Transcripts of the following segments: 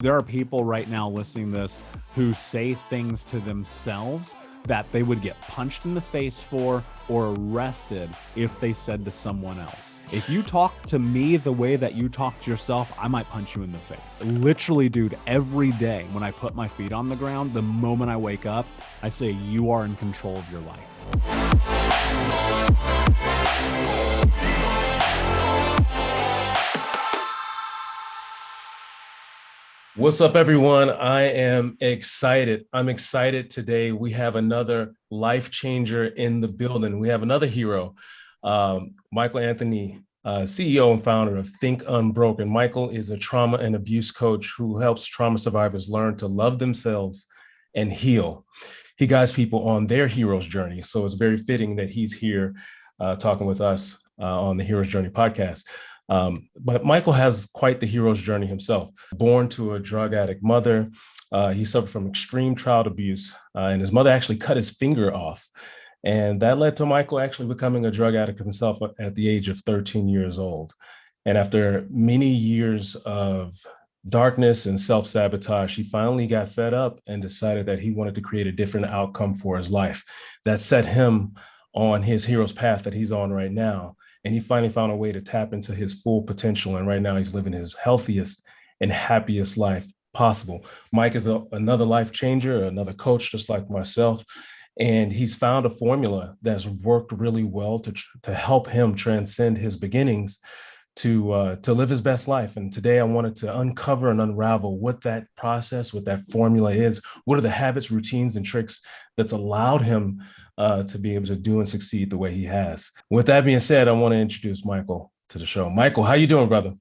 There are people right now listening to this who say things to themselves that they would get punched in the face for or arrested if they said to someone else. If you talk to me the way that you talk to yourself, I might punch you in the face. Literally, dude, every day when I put my feet on the ground, the moment I wake up, I say, you are in control of your life. What's up, everyone? I am excited. I'm excited today. We have another life changer in the building. We have another hero, Michael Anthony, CEO and founder of Think Unbroken. Michael is a trauma and abuse coach who helps trauma survivors learn to love themselves and heal. He guides people on their hero's journey. So it's very fitting that he's here talking with us on the Hero's Journey podcast. But Michael has quite the hero's journey himself. Born to a drug addict mother, he suffered from extreme child abuse, and his mother actually cut his finger off. And that led to Michael actually becoming a drug addict himself at the age of 13 years old. And after many years of darkness and self-sabotage, he finally got fed up and decided that he wanted to create a different outcome for his life that set him on his hero's path that he's on right now. And he finally found a way to tap into his full potential. And right now he's living his healthiest and happiest life possible. Mike is another life changer, another coach, just like myself. And he's found a formula that's worked really well to help him transcend his beginnings to live his best life. And today I wanted to uncover and unravel what that process, what that formula is. What are the habits, routines, and tricks that's allowed him to be able to do and succeed the way he has. With that being said, I want to introduce Michael to the show. Michael, how you doing, brother?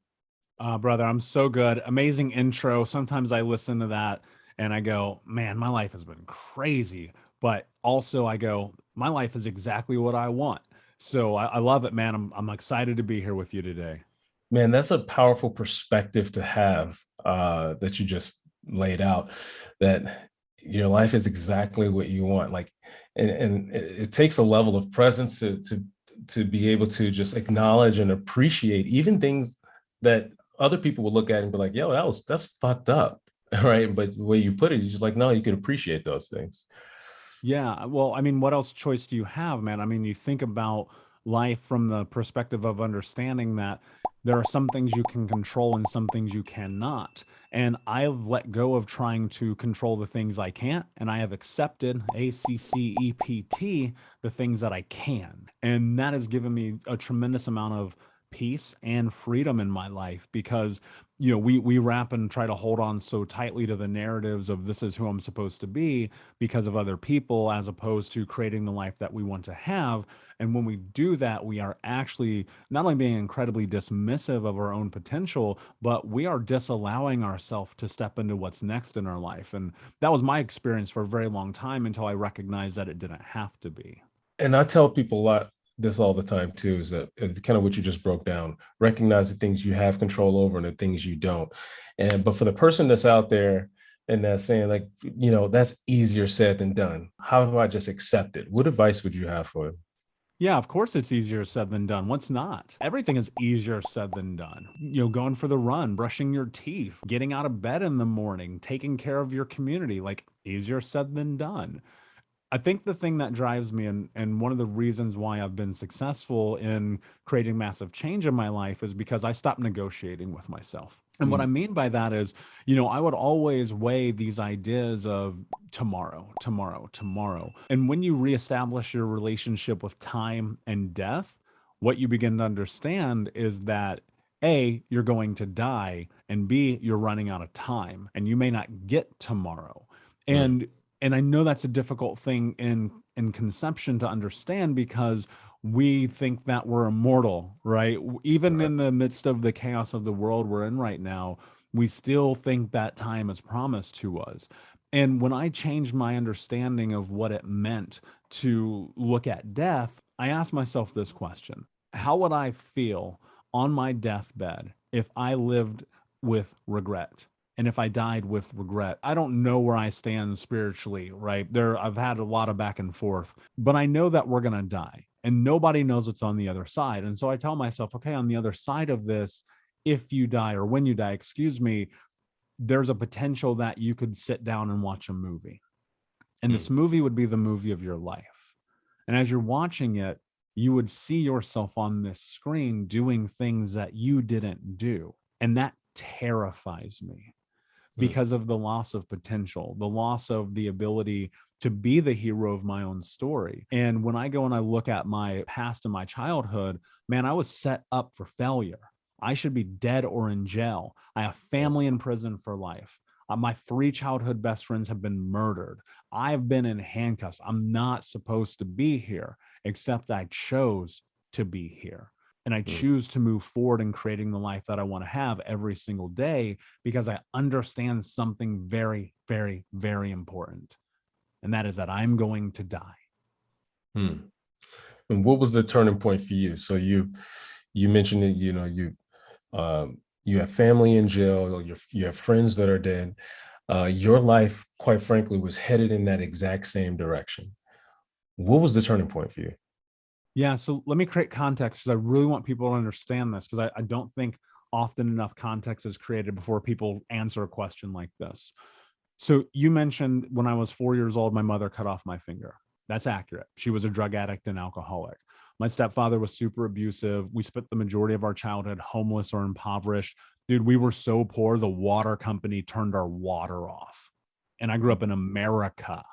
Brother, I'm so good. Amazing intro. Sometimes I listen to that and I go, man, my life has been crazy. But also I go, my life is exactly what I want. So I love it, man. I'm excited to be here with you today. Man, that's a powerful perspective to have that you just laid out, that your life is exactly what you want. Like, and it takes a level of presence to be able to just acknowledge and appreciate even things that other people will look at and be like, yo, that's fucked up. Right. But the way you put it, you're just like, no, you can appreciate those things. Yeah. Well, I mean, what else choice do you have, man? I mean, you think about life from the perspective of understanding that there are some things you can control and some things you cannot. And I've let go of trying to control the things I can't, and I have accepted ACCEPT, the things that I can. And that has given me a tremendous amount of peace and freedom in my life because we wrap and try to hold on so tightly to the narratives of this is who I'm supposed to be because of other people, as opposed to creating the life that we want to have. And when we do that, we are actually not only being incredibly dismissive of our own potential, but we are disallowing ourselves to step into what's next in our life. And that was my experience for a very long time until I recognized that it didn't have to be. And I tell people a lot this all the time too, is that kind of what you just broke down, recognize the things you have control over and the things you don't. But for the person that's out there and that's saying like, that's easier said than done, how do I just accept it? What advice would you have for it? Yeah, of course it's easier said than done. What's not? Everything is easier said than done. Going for the run, brushing your teeth, getting out of bed in the morning, taking care of your community, like easier said than done. I think the thing that drives me and one of the reasons why I've been successful in creating massive change in my life is because I stopped negotiating with myself. And what I Mm. mean by that is, I would always weigh these ideas of tomorrow, tomorrow, tomorrow. And when you reestablish your relationship with time and death, what you begin to understand is that A, you're going to die, and B, you're running out of time, and you may not get tomorrow. Right. And and I know that's a difficult thing in conception to understand because we think that we're immortal, right? Even Right. in the midst of the chaos of the world we're in right now, we still think that time is promised to us. And when I changed my understanding of what it meant to look at death, I asked myself this question: how would I feel on my deathbed if I lived with regret? And if I died with regret? I don't know where I stand spiritually, right? I've had a lot of back and forth, but I know that we're going to die and nobody knows what's on the other side. And so I tell myself, okay, on the other side of this, if you die or when you die, excuse me, there's a potential that you could sit down and watch a movie, and Mm, this movie would be the movie of your life. And as you're watching it, you would see yourself on this screen doing things that you didn't do. And that terrifies me mm, because of the loss of potential, the loss of the ability to be the hero of my own story. And when I go and I look at my past and my childhood, man, I was set up for failure. I should be dead or in jail. I have yeah, family in prison for life. My three childhood best friends have been murdered. I've been in handcuffs. I'm not supposed to be here, except I chose to be here. And I mm, choose to move forward in creating the life that I want to have every single day because I understand something very, very, very important. And that is that I'm going to die. mm. And what was the turning point for you? So you mentioned that you have family in jail, or you have friends that are dead. Your life, quite frankly, was headed in that exact same direction. What was the turning point for you? Yeah. So let me create context because I really want people to understand this because I don't think often enough context is created before people answer a question like this. So you mentioned when I was 4 years old, my mother cut off my finger. That's accurate. She was a drug addict and alcoholic. My stepfather was super abusive. We spent the majority of our childhood homeless or impoverished. Dude, we were so poor, the water company turned our water off. And I grew up in America.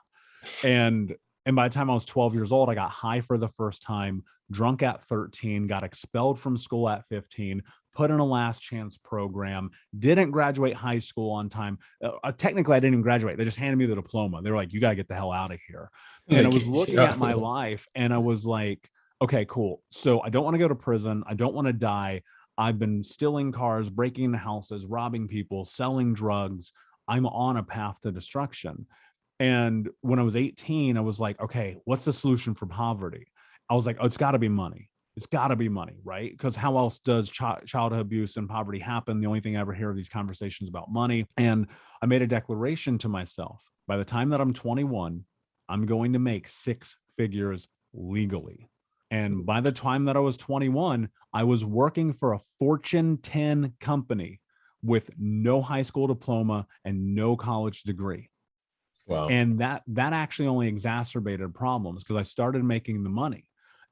And and by the time I was 12 years old, I got high for the first time, drunk at 13, got expelled from school at 15, put in a last chance program, didn't graduate high school on time. Technically, I didn't even graduate. They just handed me the diploma. They were like, you got to get the hell out of here. And I was looking at my life and I was like, okay, cool. So I don't want to go to prison. I don't want to die. I've been stealing cars, breaking into houses, robbing people, selling drugs. I'm on a path to destruction. And when I was 18, I was like, okay, what's the solution for poverty? I was like, oh, it's got to be money. It's got to be money, right? Because how else does childhood abuse and poverty happen? The only thing I ever hear of these conversations about money. And I made a declaration to myself by the time that I'm 21, I'm going to make six figures legally. And by the time that I was 21, I was working for a Fortune 10 company with no high school diploma and no college degree. Wow. And that actually only exacerbated problems because I started making the money.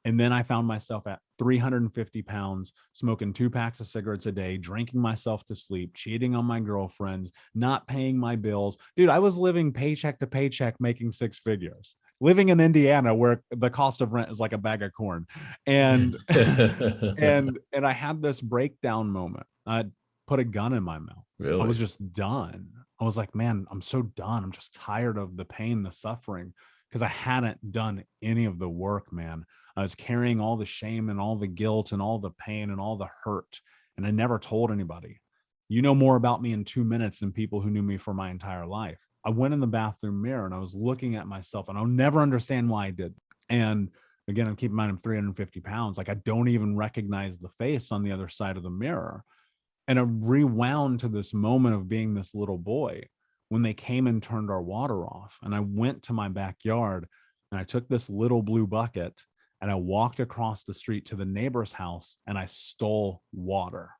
And then I found myself at 350 pounds, smoking 2 packs of cigarettes a day, drinking myself to sleep, cheating on my girlfriends, not paying my bills. Dude, I was living paycheck to paycheck, making six figures, living in Indiana where the cost of rent is like a bag of corn. And and I had this breakdown moment. I put a gun in my mouth. I was Really? just done. I was like, man, I'm so done. I'm just tired of the pain, the suffering, because I hadn't done any of the work, man. I was carrying all the shame and all the guilt and all the pain and all the hurt. And I never told anybody. You know more about me in 2 minutes than people who knew me for my entire life. I went in the bathroom mirror and I was looking at myself, and I'll never understand why I did. And again, I'm keeping in mind I'm 350 pounds. Like I don't even recognize the face on the other side of the mirror. And I rewound to this moment of being this little boy when they came and turned our water off. And I went to my backyard and I took this little blue bucket and I walked across the street to the neighbor's house and I stole water.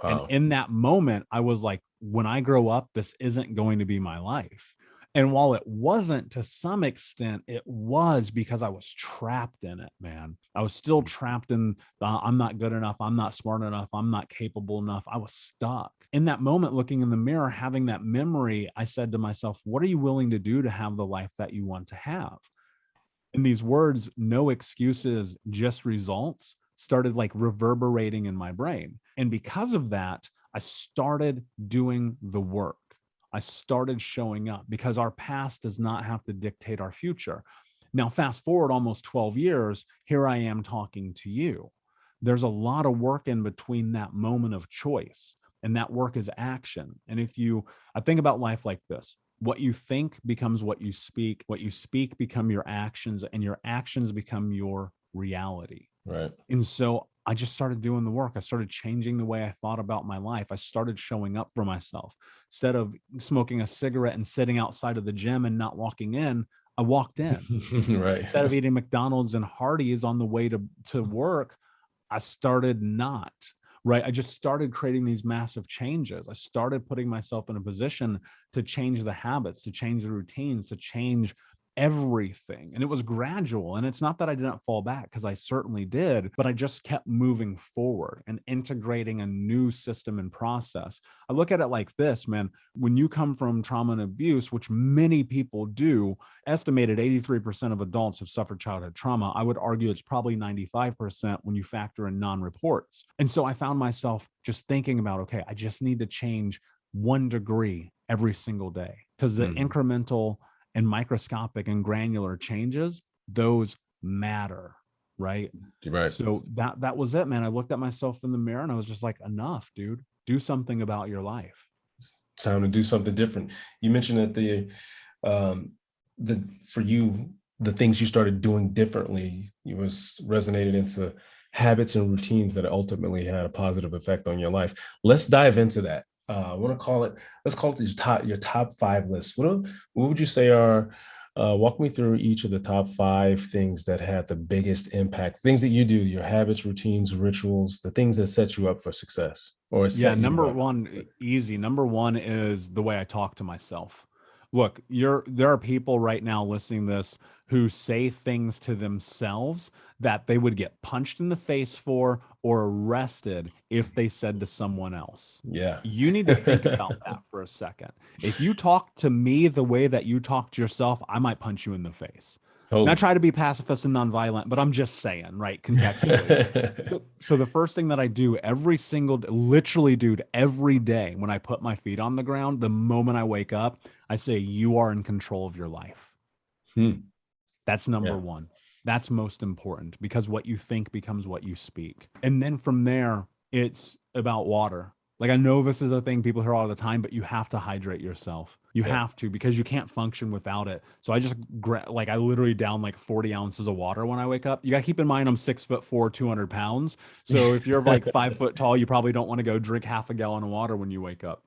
And Wow. in that moment, I was like, when I grow up, this isn't going to be my life. And while it wasn't to some extent, it was because I was trapped in it, man. I was still trapped in I'm not good enough. I'm not smart enough. I'm not capable enough. I was stuck. In that moment, looking in the mirror, having that memory, I said to myself, what are you willing to do to have the life that you want to have? And these words, no excuses, just results, started like reverberating in my brain. And because of that, I started doing the work. I started showing up because our past does not have to dictate our future. Now, fast forward almost 12 years, here I am talking to you. There's a lot of work in between that moment of choice, and that work is action. And I think about life like this: what you think becomes what you speak become your actions, and your actions become your reality. Right. And so I just started doing the work. I started changing the way I thought about my life. I started showing up for myself. Instead of smoking a cigarette and sitting outside of the gym and not walking in, I walked in. Right. Instead of eating McDonald's and Hardee's on the way to work, I started not. right? I just started creating these massive changes. I started putting myself in a position to change the habits, to change the routines, to change everything. And it was gradual. And it's not that I didn't fall back, because I certainly did, but I just kept moving forward and integrating a new system and process. I look at it like this, man. When you come from trauma and abuse, which many people do, estimated 83% of adults have suffered childhood trauma. I would argue it's probably 95% when you factor in non-reports. And so I found myself just thinking about, okay, I just need to change 1 degree every single day, because the Mhm. incremental and microscopic and granular changes, those matter, right? You're right. So that was it, man. I looked at myself in the mirror and I was just like, enough, dude. Do something about your life. Time to do something different. You mentioned that um, for you, the things you started doing differently, you was resonated into habits and routines that ultimately had a positive effect on your life. Let's dive into that. I want to call it. Let's call it your top 5 list. What would you say are? Walk me through each of the top 5 things that had the biggest impact. Things that you do, your habits, routines, rituals, the things that set you up for success or Yeah, set you number up. one, easy. Number one is the way I talk to myself. Look, there are people right now listening to this who say things to themselves that they would get punched in the face for or arrested if they said to someone else. Yeah. You need to think about that for a second. If you talk to me the way that you talk to yourself, I might punch you in the face. And I Totally. try to be pacifist and nonviolent, but I'm just saying, right, contextually. So the first thing that I do every single, literally, dude, every day when I put my feet on the ground, the moment I wake up, I say, you are in control of your life. Hmm. That's number Yeah. one. That's most important, because what you think becomes what you speak. And then from there, it's about water. Like, I know this is a thing people hear all the time, but you have to hydrate yourself. You Yeah. have to, because you can't function without it. So I just like, I literally down like 40 ounces of water when I wake up. You got to keep in mind I'm 6'4", 200 pounds. So if you're like 5 foot tall, you probably don't want to go drink half a gallon of water when you wake up.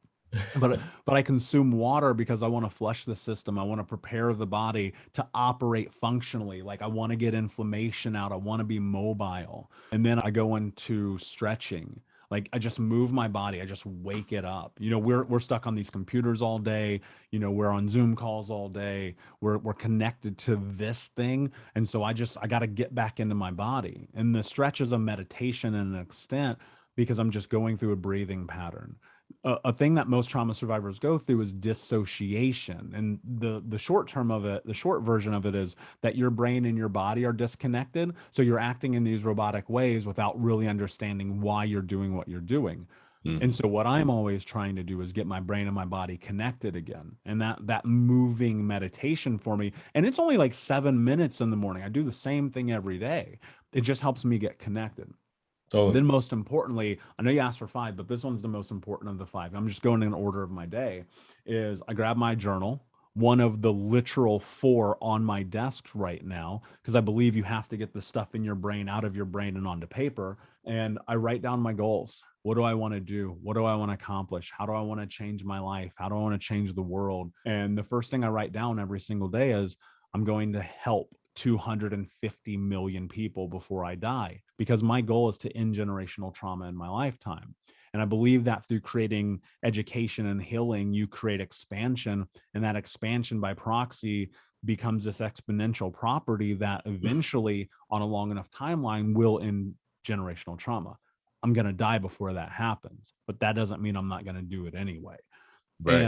But I consume water because I want to flush the system. I want to prepare the body to operate functionally. Like, I want to get inflammation out. I want to be mobile. And then I go into stretching. Like, I just move my body. I just wake it up. We're stuck on these computers all day. We're on Zoom calls all day. We're connected to this thing. And so I got to get back into my body. And the stretch is a meditation in an extent, because I'm just going through a breathing pattern. A thing that most trauma survivors go through is dissociation, and the short term of it, the short version of it, is that your brain and your body are disconnected, so you're acting in these robotic ways without really understanding why you're doing what you're doing. And Mhm. so what I'm always trying to do is get my brain and my body connected again, and that moving meditation for me, and it's only like 7 minutes in the morning. I do the same thing every day. It just helps me get connected. Totally. Then, most importantly, I know you asked for 5, but this one's the most important of the 5. I'm just going in order of my day. Is I grab my journal, one of the literal 4 on my desk right now, because I believe you have to get the stuff in your brain out of your brain and onto paper. And I write down my goals. What do I want to do? What do I want to accomplish? How do I want to change my life? How do I want to change the world? And the first thing I write down every single day is, I'm going to help 250 million people before I die, because my goal is to end generational trauma in my lifetime. And I believe that through creating education and healing, you create expansion, and that expansion by proxy becomes this exponential property that eventually, on a long enough timeline, will end generational trauma. I'm going to die before that happens, but that doesn't mean I'm not going to do it anyway. Right.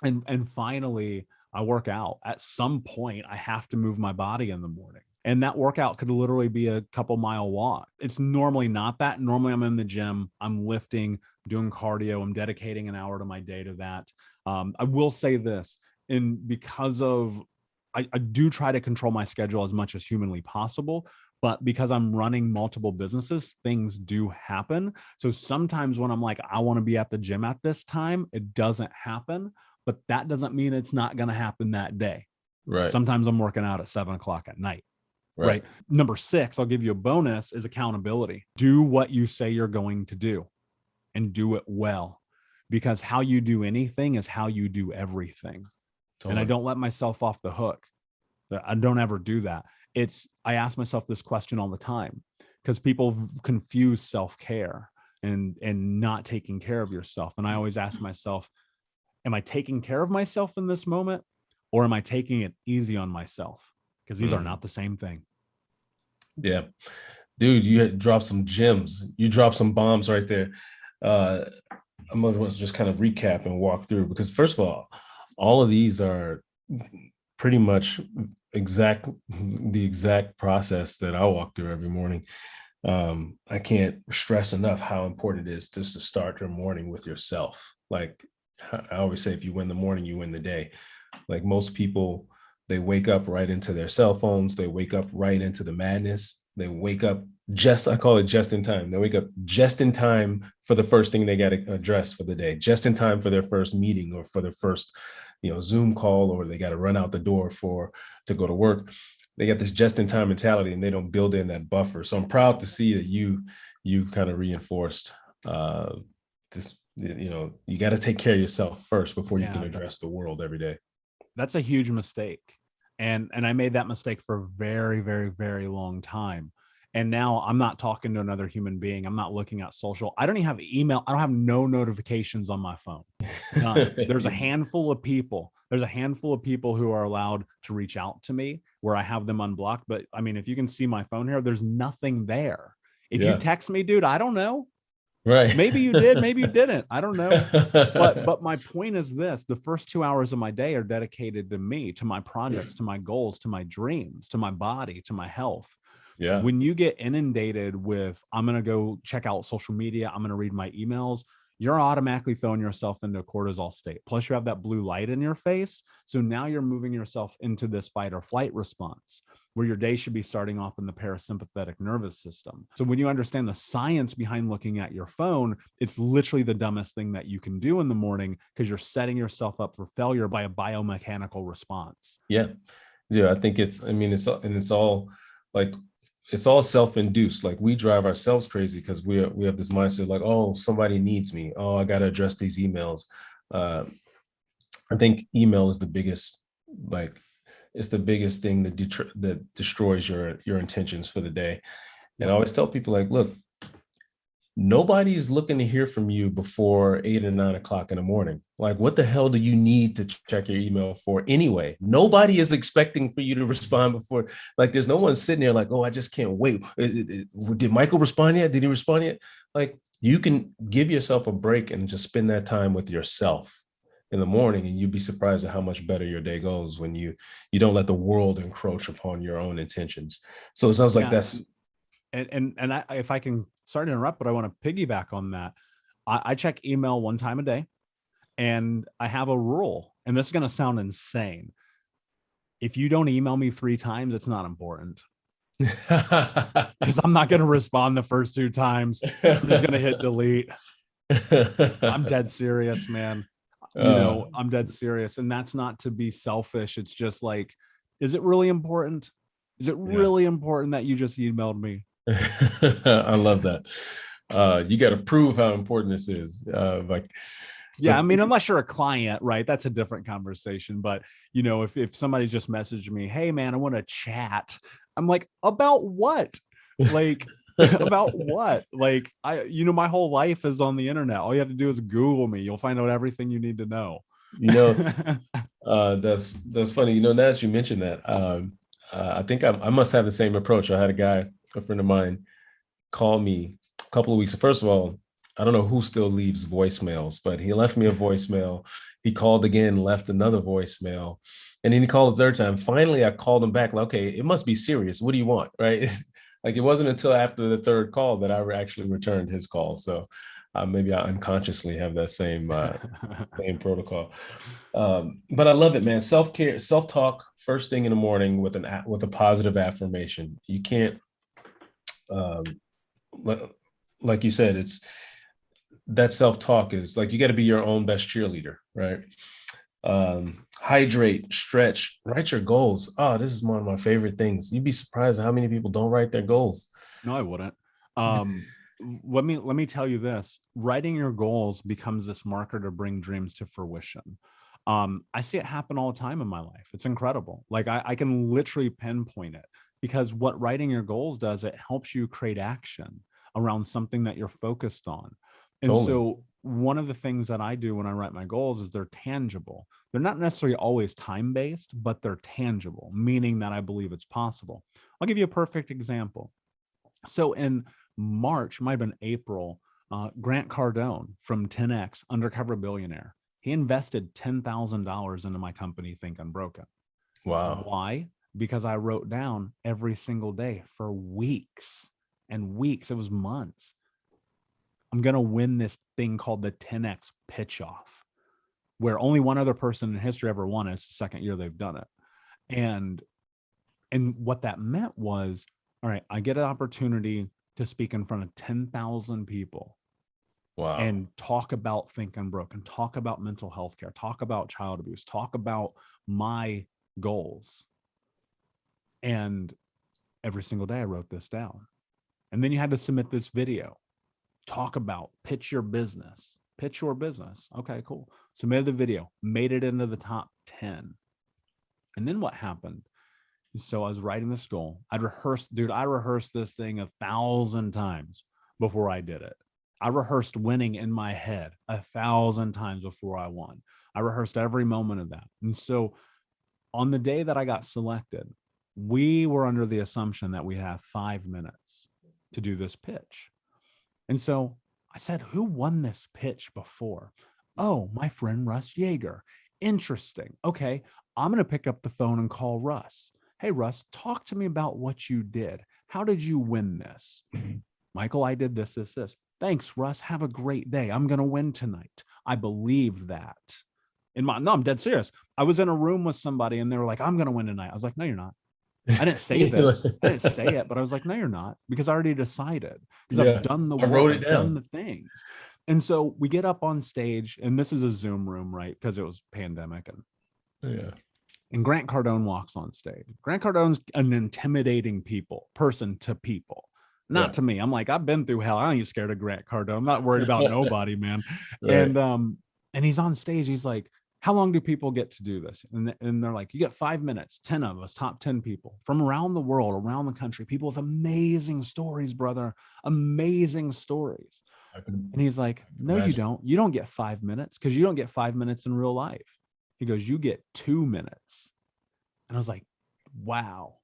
And finally, I work out. At some point, I have to move my body in the morning. And that workout could literally be a couple mile walk. It's normally not that. Normally, I'm in the gym, I'm lifting, doing cardio, I'm dedicating an hour to my day to that. I will say this, and because of, I do try to control my schedule as much as humanly possible, but because I'm running multiple businesses, things do happen. So sometimes when I'm like, I want to be at the gym at this time, it doesn't happen, but that doesn't mean it's not going to happen that day. Right. Sometimes I'm working out at 7 o'clock at night, Right. right? Number 6, I'll give you a bonus, is accountability. Do what you say you're going to do, and do it well, because how you do anything is how you do everything. And I Totally. don't let myself off the hook. I don't ever do that. I ask myself this question all the time, because people confuse self care. and not taking care of yourself. And I always ask myself, am I taking care of myself in this moment, or am I taking it easy on myself? Because these are Mhm. not the same thing. Yeah, dude, you had dropped some gems. You dropped some bombs right there. Uh, I'm gonna just kind of recap and walk through because first of all of these are pretty much exact the exact process that I walk through every morning. I can't stress enough how important it is just to start your morning with yourself. Like I always say, if you win the morning, you win the day. Like most people, they wake up right into their cell phones. They wake up right into the madness. They wake up I call it just in time. They wake up just in time for the first thing they got to address for the day, just in time for their first meeting or for their first, Zoom call, or they got to run out the door to go to work. They got this just in time mentality and they don't build in that buffer. So I'm proud to see that you kind of reinforced this, you got to take care of yourself first before you can Yeah, address the world every day. that's a huge mistake. And I made that mistake for a very, very, very long time. And now I'm not talking to another human being. I'm not looking at social. I don't even have email. I don't have no notifications on my phone. None. There's a handful of people. There's a handful of people who are allowed to reach out to me where I have them unblocked. But I mean, if you can see my phone here, there's nothing there. If you Yeah. text me, dude, I don't know. Right. Maybe you did, maybe you didn't. I don't know. But my point is this: the first 2 hours of my day are dedicated to me, to my projects, to my goals, to my dreams, to my body, to my health. Yeah. When you get inundated with, I'm going to go check out social media, I'm going to read my emails, you're automatically throwing yourself into a cortisol state. Plus, you have that blue light in your face. So now you're moving yourself into this fight or flight response where your day should be starting off in the parasympathetic nervous system. So when you understand the science behind looking at your phone, it's literally the dumbest thing that you can do in the morning because you're setting yourself up for failure by a biomechanical response. Yeah. Yeah. I think I mean, it's all like, it's all self-induced. Like we drive ourselves crazy because we have this mindset like, oh, somebody needs me. Oh, I got to address these emails. Uh, I think email is the biggest, like, it's the biggest thing that destroys your intentions for the day. And I Yep. always tell people like, look, nobody's looking to hear from you before 8 or 9 o'clock in the morning. Like, what the hell do you need to check your email for anyway? Nobody is expecting for you to respond before. Like, there's no one sitting there like, oh, I just can't wait. Did Michael respond yet? Did he respond yet? Like, you can give yourself a break and just spend that time with yourself in the morning, and you'd be surprised at how much better your day goes when you don't let the world encroach upon your own intentions. So it sounds like Yeah. that's And I, if I can, sorry to interrupt, but I want to piggyback on that. I check email one time a day, and I have a rule, and this is going to sound insane. If you don't email me 3 times, it's not important because I'm not going to respond the first 2 times. I'm just going to hit delete. I'm dead serious, man. uh, I'm dead serious. And that's not to be selfish. It's just like, is it really important? Is it yeah. really important that you just emailed me? I love that. You got to prove how important this is. Like, Yeah, I but mean, unless you're a client, right? That's a different conversation. But if somebody's just messaged me, hey man, I want to chat. I'm like, about what? Like, about what? Like, my whole life is on the internet. All you have to do is Google me. You'll find out everything you need to know. you know, that's funny. Now that you mentioned that, I think I must have the same approach. I had a friend of mine, call me a couple of weeks. First of all, I don't know who still leaves voicemails, but he left me a voicemail. He called again, left another voicemail, and then he called a third time. Finally, I called him back. Like, okay, it must be serious. What do you want? Right? Like it wasn't until after the third call that I actually returned his call. So maybe I unconsciously have that same protocol. But I love it, man. Self care, self talk, first thing in the morning with with a positive affirmation. You can't, um, like you said, it's that self talk is like you got to be your own best cheerleader, right? Hydrate, stretch, write your goals. Oh, this is one of my favorite things. You'd be surprised how many people don't write their goals. No, I wouldn't. Um, let me tell you this: writing your goals becomes this marker to bring dreams to fruition. I see it happen all the time in my life. It's incredible. Like I can literally pinpoint it because what writing your goals does, it helps you create action. around something that you're focused on. And Totally. so one of the things that I do when I write my goals is they're tangible. They're not necessarily always time based, but they're tangible, meaning that I believe it's possible. I'll give you a perfect example. So in March, might have been April, Grant Cardone from 10X, Undercover Billionaire, he invested $10,000 into my company, Think Unbroken. Wow. Why? Because I wrote down every single day for weeks and weeks. It was months. I'm going to win this thing called the 10X pitch off, where only one other person in history ever won it. It's the second year they've done it. And what that meant was, all right, I get an opportunity to speak in front of 10,000 people Wow. and talk about Think Unbroken, talk about mental health care, talk about child abuse, talk about my goals. And every single day I wrote this down. And then you had to submit this video, talk about, pitch your business, pitch your business. Okay, cool. Submitted the video, made it into the top 10. And then what happened? So I was writing this goal. I rehearsed this thing 1,000 times before I did it. I rehearsed winning in my head 1,000 times before I won. I rehearsed every moment of that. And so on the day that I got selected, we were under the assumption that we have 5 minutes to do this pitch. And so I said, who won this pitch before? Oh, my friend Russ Yeager. Interesting. Okay, I'm going to pick up the phone and call Russ. Hey, Russ, talk to me about what you did. How did you win this? Michael, I did this, this, this. Thanks, Russ. Have a great day. I'm going to win tonight. I believe that. No, I'm dead serious. I was in a room with somebody and they were like, I'm going to win tonight. I was like, no, you're not. I didn't say this. I didn't say it, but I was like, no, you're not, because I already decided, because I've Yeah. done the I work, wrote it I've done down. the things. And so we get up on stage, and this is a Zoom room, right? Because it was pandemic. Yeah. And Grant Cardone walks on stage. Grant Cardone's an intimidating person to people, not Yeah. to me. I'm like, I've been through hell. I ain't get scared of Grant Cardone. I'm not worried about nobody, man. Right. And he's on stage. He's like, how long do people get to do this? And they're like, you get 5 minutes, 10 of us, top 10 people from around the world, around the country, people with amazing stories, brother, amazing stories. I can And he's like, no, you imagine. don't. You don't get 5 minutes, because you don't get 5 minutes in real life. He goes, you get 2 minutes. And I was like, wow,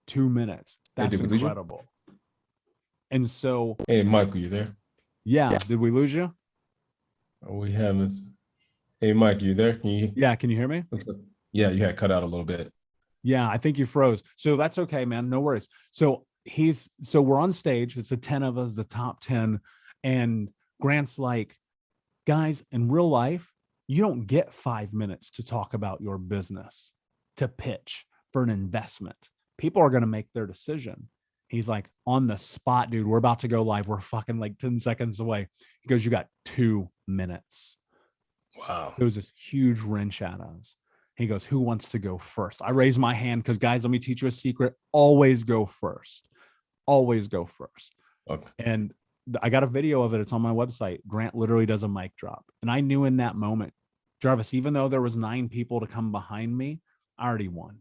2 minutes. Hey, That's did we lose you? incredible. And so, Hey, Michael, you there? yeah, did we lose you? We have this. Hey, Mike, you there? Can you? Yeah, can you hear me? Yeah, you had cut out a little bit. Yeah, I think you froze. So that's okay, man. No worries. So we're on stage. It's the 10 of us, the top 10. And Grant's like, guys, in real life, you don't get 5 minutes to talk about your business, to pitch for an investment. People are going to make their decision. He's like, on the spot, dude, we're about to go live. We're fucking like 10 seconds away. He goes, you got 2 minutes. Wow. There was this huge wrench at us. He goes, who wants to go first? I raise my hand because, guys, let me teach you a secret. Always go first. Always go first. Okay. And I got a video of it. It's on my website. Grant literally does a mic drop. And I knew in that moment, Jarvis, even though there was 9 people to come behind me, I already won.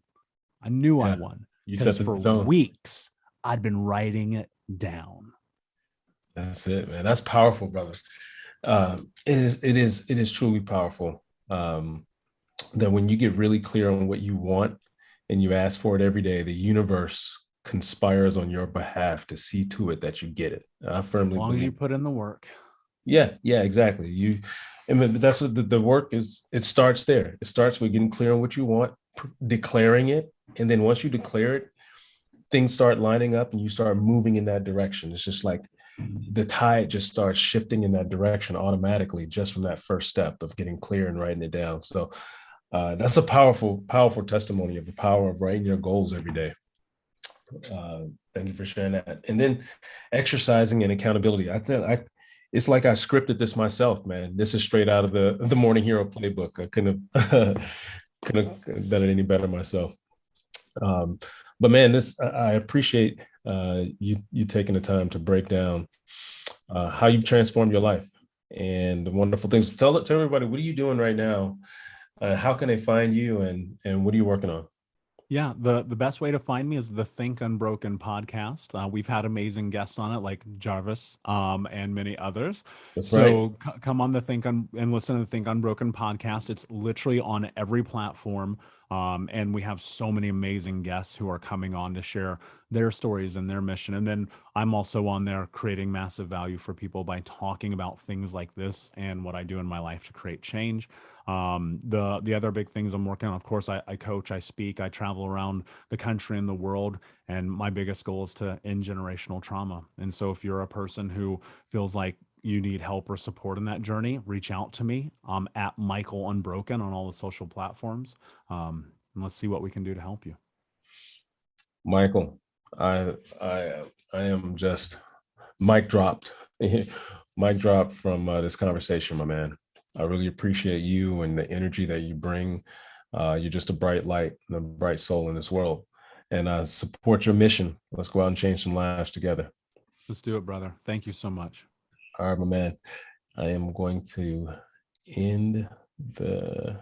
I knew I Yeah. won, You because set the for tone. weeks I'd been writing it down. That's it, man. That's powerful, brother. It is truly powerful. That when you get really clear on what you want and you ask for it every day, the universe conspires on your behalf to see to it that you get it. I As firmly long as you believe. put in the work. Yeah, yeah, exactly. And that's what the work is. It starts there. It starts with getting clear on what you want, declaring it, and then once you declare it, things start lining up and you start moving in that direction. It's just like the tide just starts shifting in that direction automatically just from that first step of getting clear and writing it down. So that's a powerful, powerful testimony of the power of writing your goals every day. Thank you for sharing that. And then exercising and accountability. It's like I scripted this myself, man. This is straight out of the Morning Hero playbook. I couldn't have done it any better myself. But man, I appreciate you taking the time to break down how you've transformed your life and the wonderful things. Tell everybody, what are you doing right now? How can they find you, and what are you working on? Yeah, the best way to find me is the Think Unbroken podcast. We've had amazing guests on it, like Jarvis, and many others. That's right. So come on the and listen to the Think Unbroken podcast. It's literally on every platform, and we have so many amazing guests who are coming on to share their stories and their mission. And then I'm also on there creating massive value for people by talking about things like this and what I do in my life to create change. The other big things I'm working on, of course, I coach, I speak, I travel around the country and the world, and my biggest goal is to end generational trauma. And so, if you're a person who feels like you need help or support in that journey, reach out to me. At Michael Unbroken on all the social platforms, and let's see what we can do to help you. Michael, I am just mic dropped. Mic dropped from this conversation, my man. I really appreciate you and the energy that you bring. You're just a bright light and a bright soul in this world. And I support your mission. Let's go out and change some lives together. Let's do it, brother. Thank you so much. All right, my man. I am going to end the